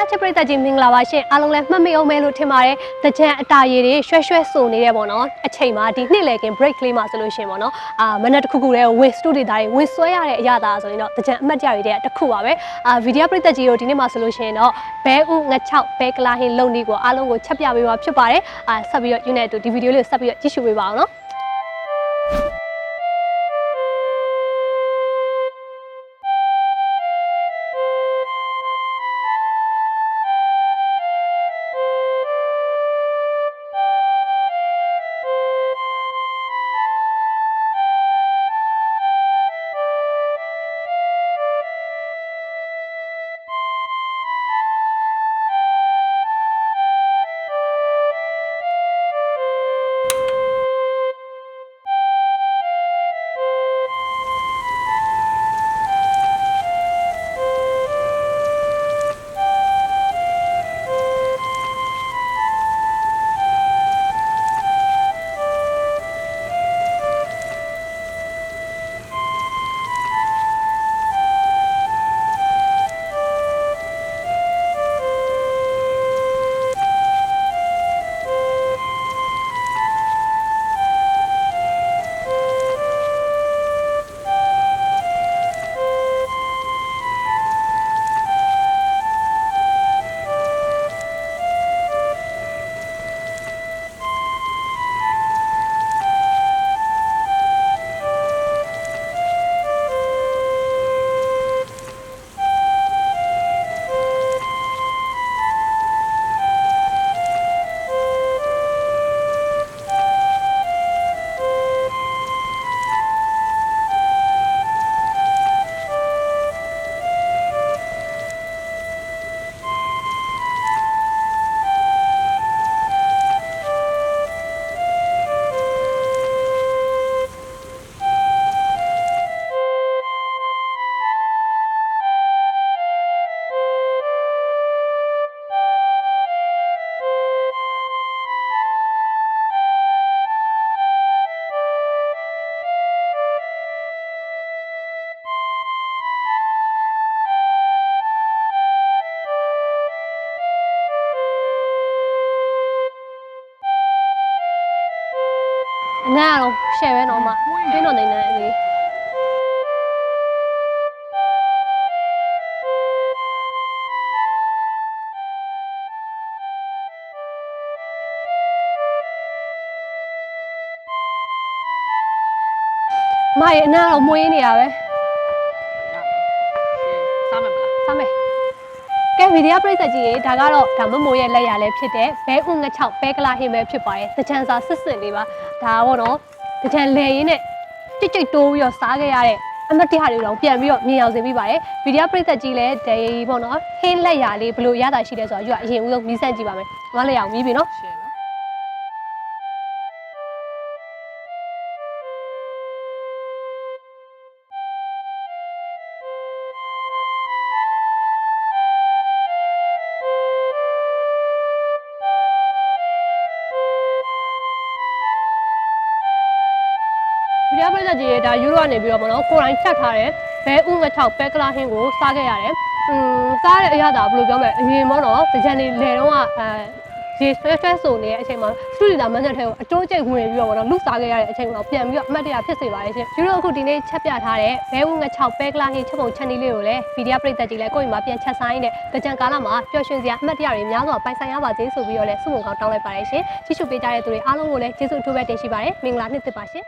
ချက်ပရိသတ်ကြီးမင်္ဂလာပါရှင်အားလုံးလည်းမှတ်မိအောင်မဲလို့ထင်ပါတယ်တကြံအတာရည်တွေရွှဲရွှဲစုံနေတယ်ပေါ့နော်အချိန်မှာဒီနှစ်လည်ကင် break လေးမှာဆိုလို့ရှင်ပေါ့နော်မနက်တစ်ခုခုတည်းဝင် studio သားတွေဝင်ဆွဲရတဲ့အရာသာဆိုရင်တော့တကြံအမှတ်တရတွေတဲ့တစ်ခုပါပဲဗီဒီယိုပရိသတ်ကြီးတို့ဒီနေ့မှာဆိုလို့ရှင်တော့ဘဲဥငချောက်ဘဲကလာဟင်းလုံဒီကိုအားလုံးကိုချက်ပြပေးပါဖြစ်ပါတယ်ဆက်ပြီးတော့ unit တို့ဒီဗီဒီယိုလေးကိုဆက်ပြီးတော့ကြည့်ရှုပေးပါအောင်နော်နားတော့ share ပဲတော့မှတွင်းတော့နေနေလေးမရဲ့အနားတော့မွေးနေရပဲစားမယ်မလားစားမယ်ကဲဗီဒီယိုပရိသတ်ကြီးရေဒါကတော့ဒါမမိုးရဲ့လက်ရလည်းဖြစ်တဲ့ဘဲဥငချောက်ဘဲကလာဟင်းပဲဖြစ်ပါတယ်တကြံစာစစ်စစ်လေးပါဒါပေါ့နော်တကြံလေရင်းနဲ့ကြိတ်ကြိတ်တိုးပြီးတော့စားခဲ့ရတဲ့အမတ်တရားတွေတော့ပြန်ပြီးတော့မြင်အောင်စေပြီးပါတယ်ဗီဒီယိုပရိသတ်ကြီးလည်းဒီပေါ့နော်ဟင်းလက်ရလေးဘယ်လိုရတာရှိလဲဆိုတော့ယူအရင်ဦးဆုံးနီးစမ်းကြည့်ပါမယ်ငါလည်းရအောင်မြည်ပြီနော်ဗီဒီယိုပရိသတ်ကြီးဒါယူရိုကနေပြီးတော့ပေါ့နော်ကိုယ်တိုင်ချက်ထားတယ်ဘဲဥငချောက်ဘဲကလာဟင်းကိုစားခဲ့ရတယ်စားတဲ့အရာဒါဘယ်လိုပြောမလဲအရင်ပေါ့နော်တကြံနေလေတော့ရေဆွဲဆိုနေတဲ့အချိန်မှာစတူဒီတာမန်နက်ထဲကိုအတိုးကျိတ်ဝင်ပြီးတော့ပေါ့နော်လူစားခဲ့ရတဲ့အချိန်မှာပြန်ပြီးတော့အမှတ်တရဖြစ်စေပါတယ်ရှင်ယူရိုအခုဒီနေ့ချက်ပြထားတဲ့ဘဲဥငချောက်ဘဲကလာဟင်းချက်ပုံချက်နည်းလေးကိုလည်းဗီဒီယိုပရိသတ်ကြီးလည်းကိုယ့်အိမ်မှာပြန်ချက်ဆိုင်တဲ့တကြံကာလမှာပျော်ရွှင်စရာအမှတ်တရတွေများစွာပိုင်ဆိုင်ရပါစေဆိုပြီးတော့လည်းစုမုံကောင်းတောင်းလိုက်ပါတယ်ရှင်ကြည့်ရှုပေးကြတဲ့သူတွေအားလုံးကိုလည်းကျေးဇူးအထူးပဲတင်ရှိပါတယ်မင်္ဂလာနှစ်သစ်ပါရှင်